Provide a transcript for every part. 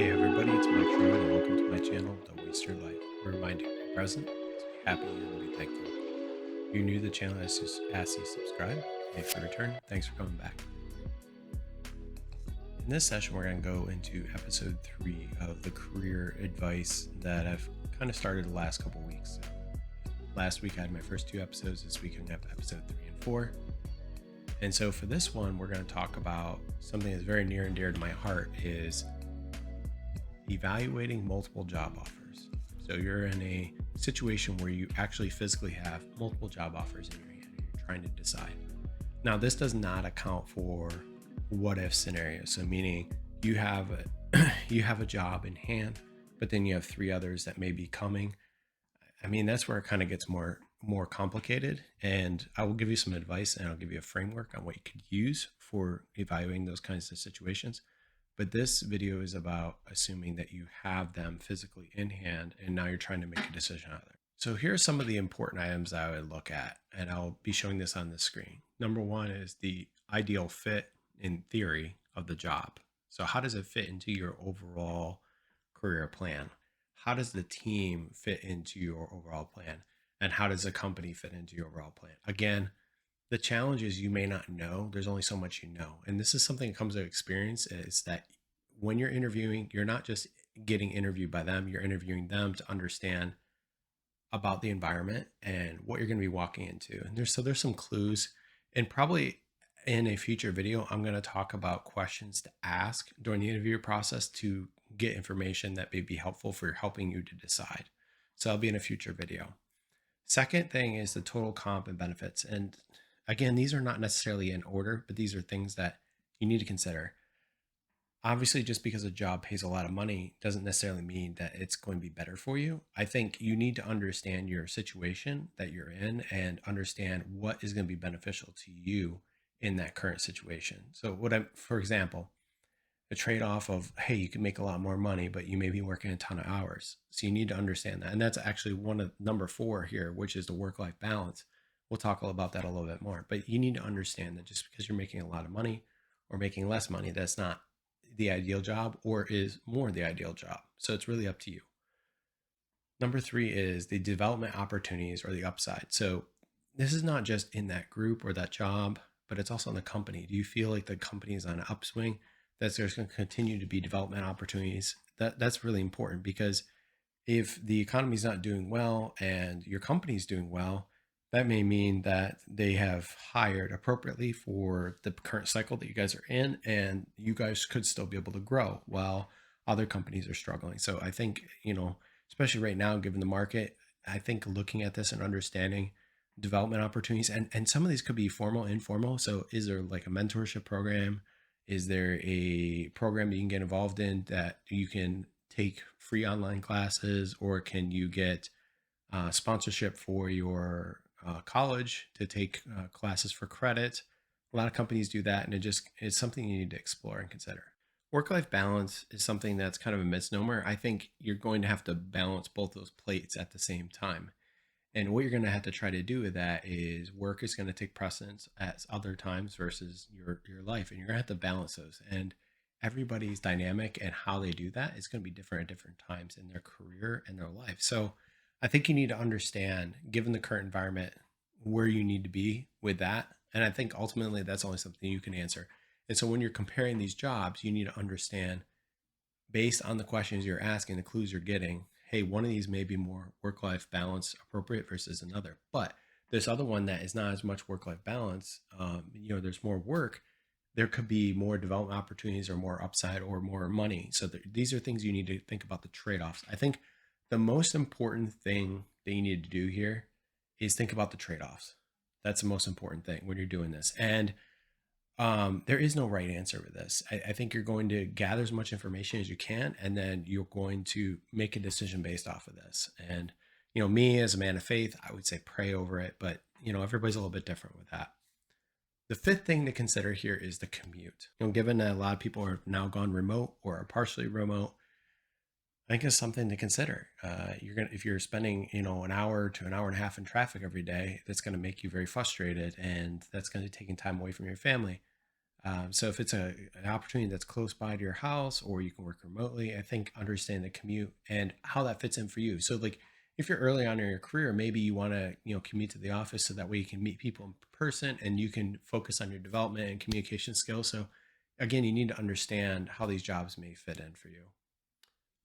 Hey everybody, it's Mike Sherwood and welcome to my channel, Don't Waste Your Life. We remind you to be present, to be happy, and to be thankful. If you're new to the channel, I just ask you to subscribe. And if you return, thanks for coming back. In this session, we're going to go into episode 3 of the career advice that I've kind of started the last couple weeks. So last week I had my first 2 episodes. This week I'm going to have episode 3 and 4. And so for this one, we're going to talk about something that's very near and dear to my heart is evaluating multiple job offers. So you're in a situation where you actually physically have multiple job offers in your hand and you're trying to decide. Now, this does not account for what if scenarios. So meaning you have a job in hand, but then you have 3 others that may be coming. I mean, that's where it kind of gets more complicated, and I will give you some advice and I'll give you a framework on what you could use for evaluating those kinds of situations. But this video is about assuming that you have them physically in hand and now you're trying to make a decision out of it. So here are some of the important items I would look at, and I'll be showing this on the screen. Number 1 is the ideal fit in theory of the job. So how does it fit into your overall career plan? How does the team fit into your overall plan? And how does the company fit into your overall plan? Again, the challenge is you may not know. There's only so much you know. And this is something that comes with experience, is that when you're interviewing, you're not just getting interviewed by them, you're interviewing them to understand about the environment and what you're going to be walking into. And there's some clues, and probably in a future video, I'm going to talk about questions to ask during the interview process to get information that may be helpful for helping you to decide. So that'll be in a future video. Second thing is the total comp and benefits. And again, these are not necessarily in order, but these are things that you need to consider. Obviously, just because a job pays a lot of money doesn't necessarily mean that it's going to be better for you. I think you need to understand your situation that you're in and understand what is going to be beneficial to you in that current situation. So for example, a trade-off of, hey, you can make a lot more money, but you may be working a ton of hours. So you need to understand that. And that's actually one of number 4 here, which is the work-life balance. We'll talk about that a little bit more, but you need to understand that just because you're making a lot of money or making less money, that's not the ideal job or is more the ideal job. So it's really up to you. Number 3 is the development opportunities or the upside. So this is not just in that group or that job, but it's also in the company. Do you feel like the company is on an upswing, that there's going to continue to be development opportunities? That's really important, because if the economy is not doing well and your company is doing well, that may mean that they have hired appropriately for the current cycle that you guys are in, and you guys could still be able to grow while other companies are struggling. So I think, especially right now, given the market, I think looking at this and understanding development opportunities, and some of these could be formal, informal. So is there like a mentorship program? Is there a program you can get involved in that you can take free online classes, or can you get sponsorship for your college to take classes for credit? A lot of companies do that, and it's something you need to explore and consider. Work-life balance is something that's kind of a misnomer. I think you're going to have to balance both those plates at the same time. And what you're going to have to try to do with that is work is going to take precedence at other times versus your life. And you're going to have to balance those. And everybody's dynamic, and how they do that is going to be different at different times in their career and their life. So I think you need to understand, given the current environment, where you need to be with that. And I think ultimately that's only something you can answer. And so when you're comparing these jobs, you need to understand, based on the questions you're asking, the clues you're getting, hey, one of these may be more work-life balance appropriate versus another. But this other one that is not as much work-life balance, there's more work, there could be more development opportunities or more upside or more money. So these are things you need to think about, the trade-offs. I think the most important thing that you need to do here is think about the trade-offs. That's the most important thing when you're doing this. And there is no right answer with this. I think you're going to gather as much information as you can, and then you're going to make a decision based off of this. And, me as a man of faith, I would say pray over it, but, everybody's a little bit different with that. The 5th thing to consider here is the commute. Given that a lot of people are now gone remote or are partially remote, I think it's something to consider. If you're spending, an hour to an hour and a half in traffic every day, that's going to make you very frustrated, and that's going to be taking time away from your family. So if it's an opportunity that's close by to your house or you can work remotely, I think understand the commute and how that fits in for you. So like if you're early on in your career, maybe you want to, commute to the office so that way you can meet people in person and you can focus on your development and communication skills. So again, you need to understand how these jobs may fit in for you.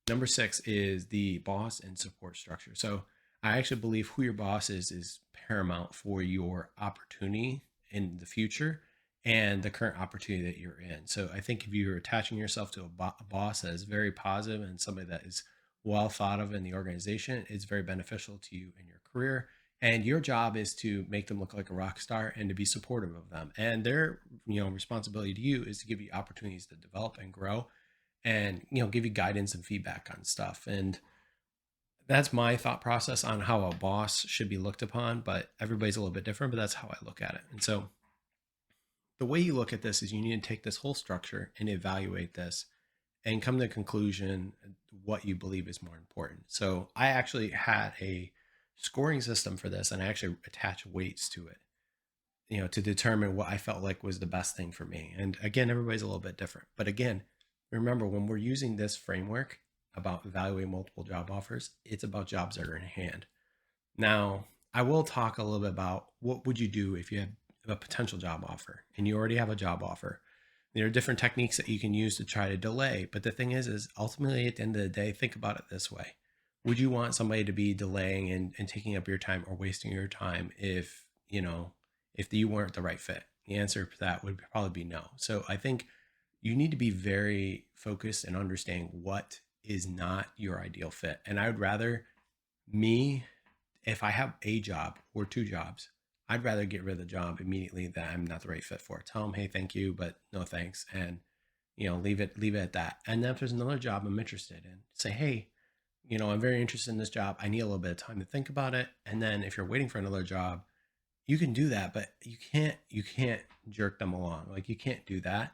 Number six is the boss and support structure. So I actually believe who your boss is paramount for your opportunity in the future and the current opportunity that you're in. So I think if you're attaching yourself to a boss that is very positive and somebody that is well thought of in the organization, it's very beneficial to you in your career. And your job is to make them look like a rock star and to be supportive of them. And their, responsibility to you is to give you opportunities to develop and grow and give you guidance and feedback on stuff. And that's my thought process on how a boss should be looked upon, but everybody's a little bit different, but that's how I look at it. And so the way you look at this is you need to take this whole structure and evaluate this and come to a conclusion what you believe is more important. So I actually had a scoring system for this and I actually attach weights to it, to determine what I felt like was the best thing for me. And again, everybody's a little bit different. But again, remember when we're using this framework about evaluating multiple job offers, it's about jobs that are in hand. Now, I will talk a little bit about what would you do if you had a potential job offer and you already have a job offer. There are different techniques that you can use to try to delay. But the thing is ultimately at the end of the day, think about it this way. Would you want somebody to be delaying and taking up your time or wasting your time if you weren't the right fit? The answer to that would probably be no. So I think you need to be very focused and understand what is not your ideal fit. And I would rather me, if I have a job or two jobs, I'd rather get rid of the job immediately that I'm not the right fit for. Tell them, hey, thank you, but no thanks. And, leave it at that. And then if there's another job I'm interested in, say, hey, I'm very interested in this job. I need a little bit of time to think about it. And then if you're waiting for another job, you can do that, but you can't jerk them along. Like you can't do that.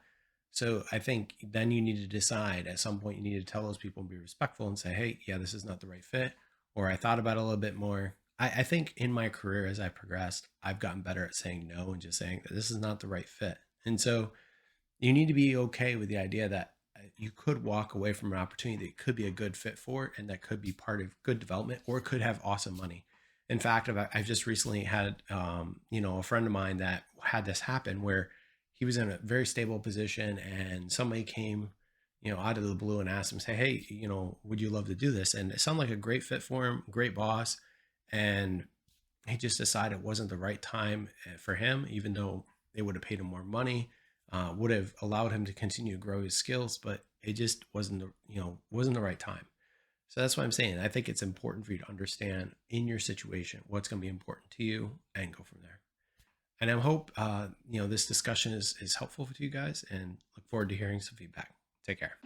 So I think then you need to decide at some point you need to tell those people and be respectful and say, hey, yeah, this is not the right fit. Or I thought about it a little bit more. I think in my career as I progressed, I've gotten better at saying no and just saying that this is not the right fit. And so you need to be okay with the idea that you could walk away from an opportunity that could be a good fit for and that could be part of good development or could have awesome money. In fact, I've just recently had, a friend of mine that had this happen where he was in a very stable position and somebody came, out of the blue and asked him, say, hey, would you love to do this? And it sounded like a great fit for him, great boss. And he just decided it wasn't the right time for him, even though they would have paid him more money, would have allowed him to continue to grow his skills, but it just wasn't the right time. So that's what I'm saying. I think it's important for you to understand in your situation what's going to be important to you and go from there. And I hope this discussion is helpful to you guys, and look forward to hearing some feedback. Take care.